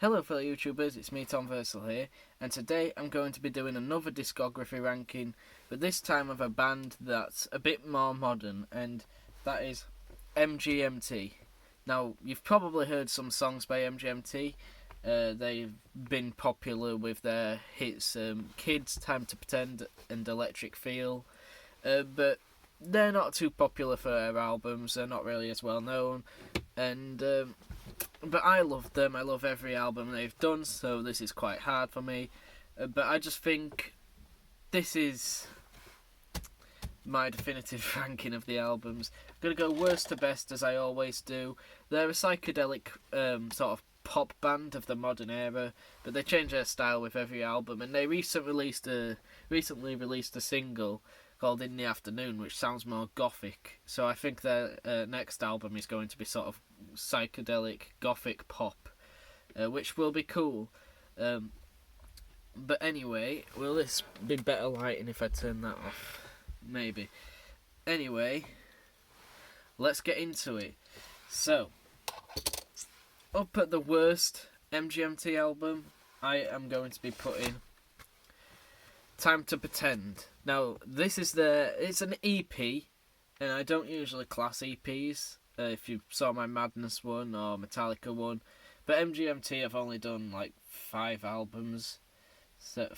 Hello fellow YouTubers, it's me Tom Versal here, and today I'm going to be doing another discography ranking, but this time of a band that's a bit more modern, and that is MGMT. Now, you've probably heard some songs by MGMT. They've been popular with their hits Kids, Time to Pretend and Electric Feel, but they're not too popular for their albums. They're not really as well known, and but I love them. I love every album they've done, so this is quite hard for me. But I just think this is my definitive ranking of the albums. I'm going to go worst to best, as I always do. They're a psychedelic sort of pop band of the modern era, but they change their style with every album, and they recently released a single called In the Afternoon, which sounds more gothic. So I think their next album is going to be sort of psychedelic gothic pop, which will be cool. But anyway, will this be better lighting if I turn that off? Maybe. Anyway, let's get into it. So, up at the worst MGMT album, I am going to be putting Time to Pretend. Now, it's an EP, and I don't usually class EPs, if you saw my Madness one or Metallica one, but MGMT have only done like 4 albums, so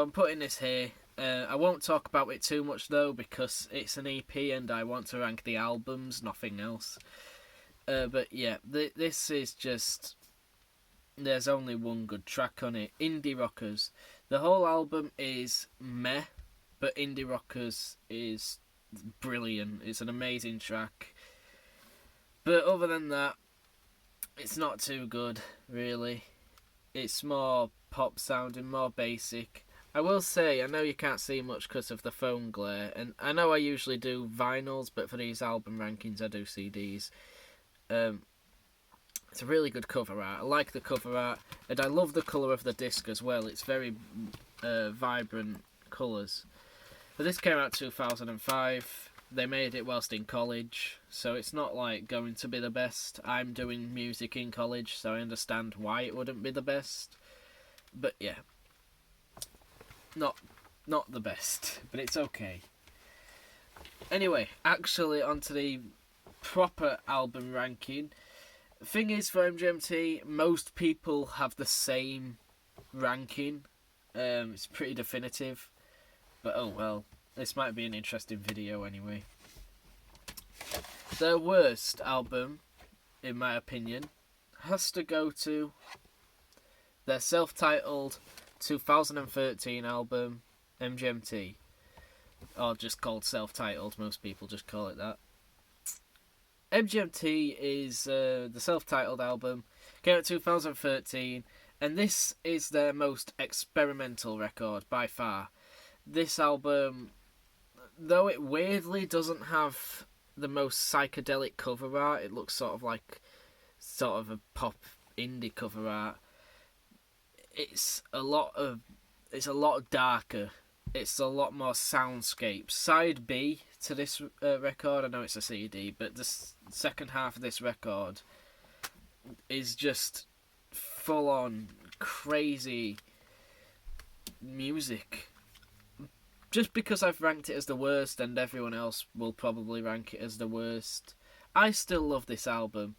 I'm putting this here. I won't talk about it too much though, because it's an EP and I want to rank the albums, nothing else. But yeah, this is just, there's only one good track on it, Indie Rockers. The whole album is meh, but Indie Rockers is brilliant. It's an amazing track. But other than that, it's not too good, really. It's more pop sounding, more basic. I will say, I know you can't see much because of the phone glare, and I know I usually do vinyls, but for these album rankings I do CDs. It's a really good cover art. I like the cover art, and I love the colour of the disc as well. It's very vibrant colours. But this came out 2005. They made it whilst in college, so it's not like going to be the best. I'm doing music in college, so I understand why it wouldn't be the best. But yeah, not the best, but it's okay. Anyway, actually onto the proper album ranking. Thing is, for MGMT, most people have the same ranking. It's pretty definitive, but oh well, this might be an interesting video anyway. Their worst album, in my opinion, has to go to their self-titled 2013 album, MGMT, or just called self-titled. Most people just call it that. MGMT is the self-titled album, came out 2013, and this is their most experimental record by far. This album, though it weirdly doesn't have the most psychedelic cover art, it looks sort of a pop indie cover art. It's a lot darker. It's a lot more soundscapes. Side B to this record, I know it's a CD, but the second half of this record is just full-on crazy music. Just because I've ranked it as the worst, and everyone else will probably rank it as the worst, I still love this album,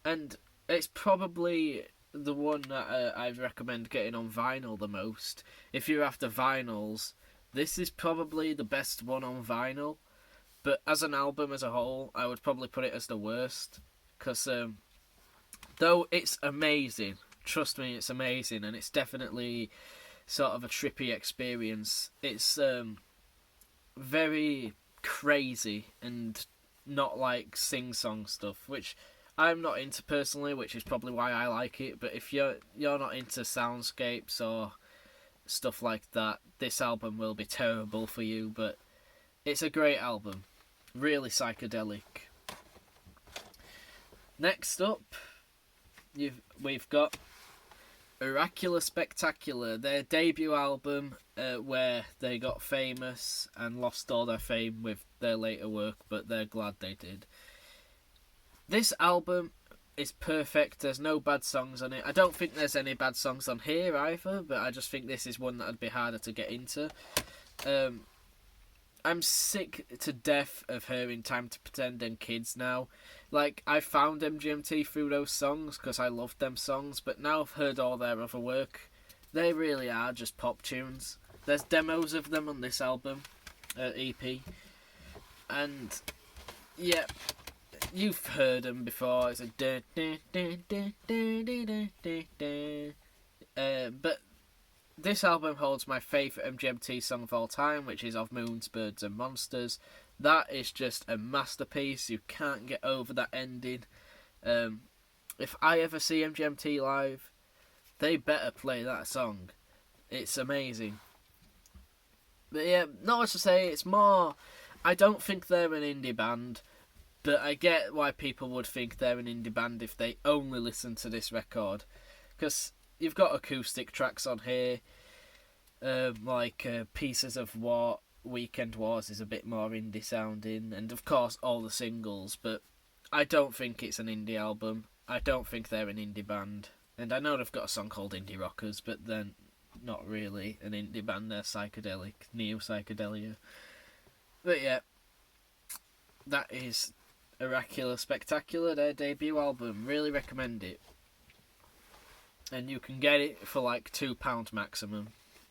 and it's probably the one that I'd recommend getting on vinyl the most. If you're after vinyls, this is probably the best one on vinyl, but as an album as a whole, I would probably put it as the worst, because though it's amazing, trust me, it's amazing, and it's definitely sort of a trippy experience. It's very crazy and not like sing-song stuff, which I'm not into personally, which is probably why I like it. But if you're not into soundscapes or stuff like that, this album will be terrible for you. But it's a great album, really psychedelic. Next up, we've got Oracular Spectacular, their debut album, where they got famous and lost all their fame with their later work, but they're glad they did. This album is perfect. There's no bad songs on it. I don't think there's any bad songs on here either, but I just think this is one that would be harder to get into. I'm sick to death of hearing Time to Pretend and Kids now. Like, I found MGMT through those songs because I loved them songs, but now I've heard all their other work. They really are just pop tunes. There's demos of them on this album, EP. And, yeah, you've heard them before. It's a but this album holds my favourite MGMT song of all time, which is Of Moons, Birds and Monsters. That is just a masterpiece. You can't get over that ending. If I ever see MGMT live, they better play that song. It's amazing. But yeah, not much to say. It's more, I don't think they're an indie band, but I get why people would think they're an indie band if they only listen to this record. Because you've got acoustic tracks on here, like Pieces of War, Weekend Wars is a bit more indie sounding, and of course all the singles, but I don't think it's an indie album. I don't think they're an indie band. And I know they've got a song called Indie Rockers, but they're not really an indie band, they're psychedelic, neo-psychedelia. But yeah, that is Oracular Spectacular, their debut album. Really recommend it. And you can get it for like £2 maximum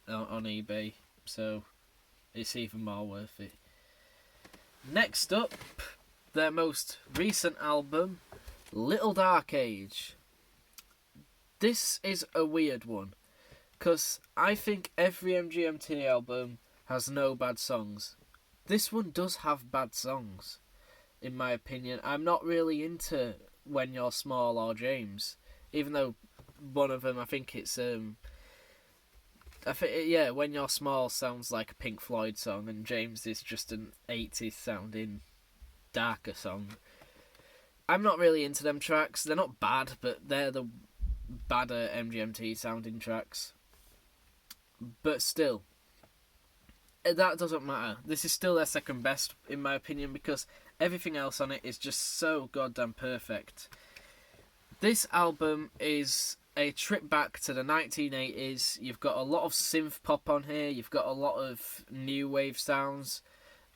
on eBay, so it's even more worth it. Next up, their most recent album, Little Dark Age. This is a weird one, because I think every MGMT album has no bad songs. This one does have bad songs, in my opinion. I'm not really into When You're Small or James, even though one of them, I think it's When You're Small sounds like a Pink Floyd song, and James is just an 80s sounding darker song. I'm not really into them tracks. They're not bad, but they're the badder MGMT sounding tracks. But still, that doesn't matter. This is still their second best, in my opinion, because everything else on it is just so goddamn perfect. This album is a trip back to the 1980s. You've got a lot of synth pop on here. You've got a lot of new wave sounds.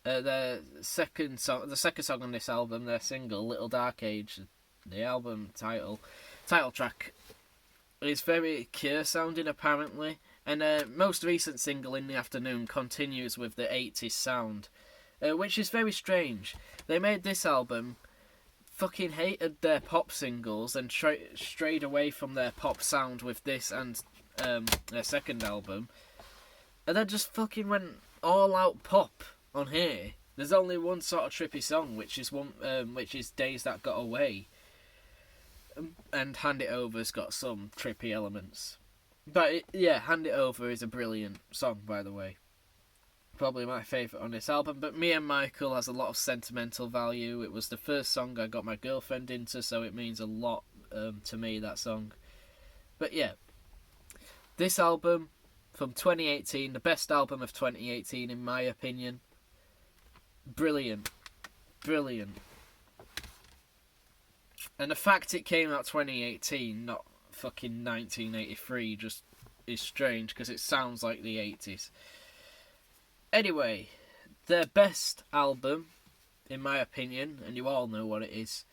The second song on this album, their single "Little Dark Age," the album title track, is very Cure sounding apparently. And most recent single, "In the Afternoon," continues with the 80s sound, which is very strange. They made this album, fucking hated their pop singles, and strayed away from their pop sound with this and their second album, and then just fucking went all out pop on here. There's only one sort of trippy song, which is "Days That Got Away," and "Hand It Over's" got some trippy elements. But "Hand It Over" is a brilliant song, by the way. Probably my favourite on this album, but "Me and Michael" has a lot of sentimental value. It was the first song I got my girlfriend into, so it means a lot to me, that song. But yeah, this album from 2018, the best album of 2018 in my opinion. Brilliant. And the fact it came out 2018, not fucking 1983, just is strange, because it sounds like the 80s. Anyway, their best album, in my opinion, and you all know what it is,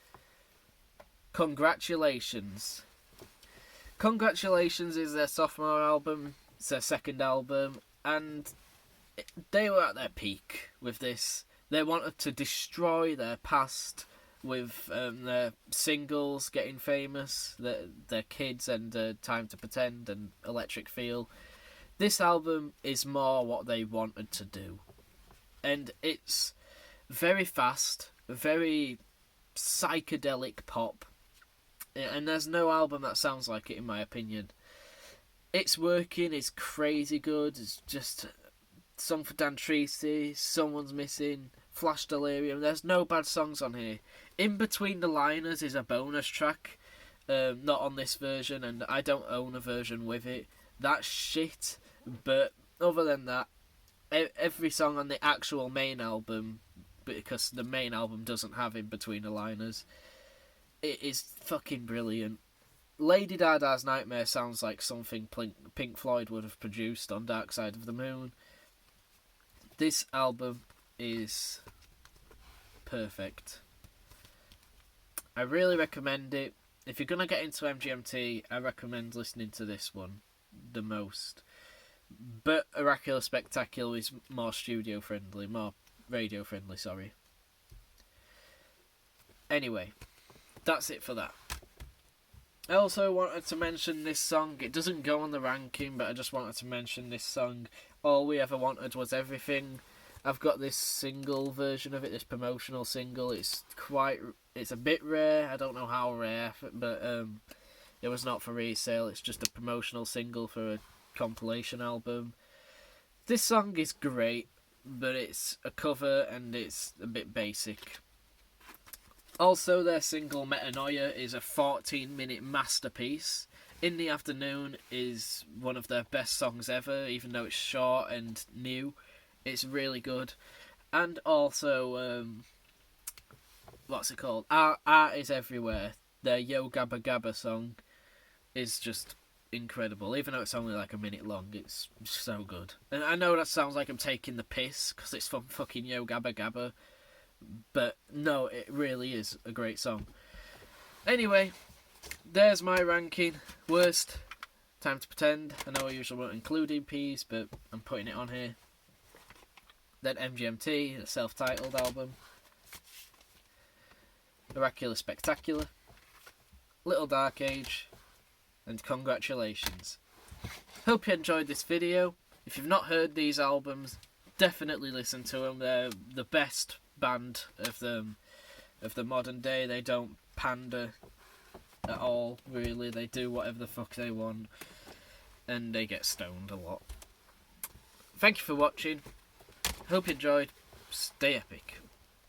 Congratulations. Congratulations is their sophomore album, it's their second album, and they were at their peak with this. They wanted to destroy their past with their singles getting famous, their Kids and Time to Pretend and Electric Feel. This album is more what they wanted to do. And it's very fast, very psychedelic pop. And there's no album that sounds like it, in my opinion. It's Working is crazy good. It's just Song for Dan Treacy, Someone's Missing, Flash Delirium. There's no bad songs on here. In Between the Liners is a bonus track, not on this version, and I don't own a version with it. That's shit, but other than that, every song on the actual main album, because the main album doesn't have In Between the Liners, it is fucking brilliant. Lady Dada's Nightmare sounds like something Pink Floyd would have produced on Dark Side of the Moon. This album is perfect. I really recommend it. If you're going to get into MGMT, I recommend listening to this one the most. But Oracular Spectacular is more studio friendly, more radio friendly, sorry. Anyway, that's it for that. I also wanted to mention this song. It doesn't go on the ranking, but I just wanted to mention this song. All We Ever Wanted Was Everything. I've got this single version of it, this promotional single. It's a bit rare. I don't know how rare, but it was not for resale. It's just a promotional single for a compilation album. This song is great, but it's a cover and it's a bit basic. Also, their single Metanoia is a 14-minute masterpiece. In the Afternoon is one of their best songs ever, even though it's short and new. It's really good. And also, what's it called? Art is Everywhere. Their Yo Gabba Gabba song is just incredible. Even though it's only like a minute long, it's so good. And I know that sounds like I'm taking the piss, because it's from fucking Yo Gabba Gabba. But no, it really is a great song. Anyway, there's my ranking. Worst, Time to Pretend. I know I usually won't include EPs, but I'm putting it on here. Then MGMT, the self-titled album. Oracular Spectacular. Little Dark Age. And Congratulations. Hope you enjoyed this video. If you've not heard these albums, definitely listen to them. They're the best band of the modern day. They don't pander at all, really. They do whatever the fuck they want, and they get stoned a lot. Thank you for watching. Hope you enjoyed. Stay epic.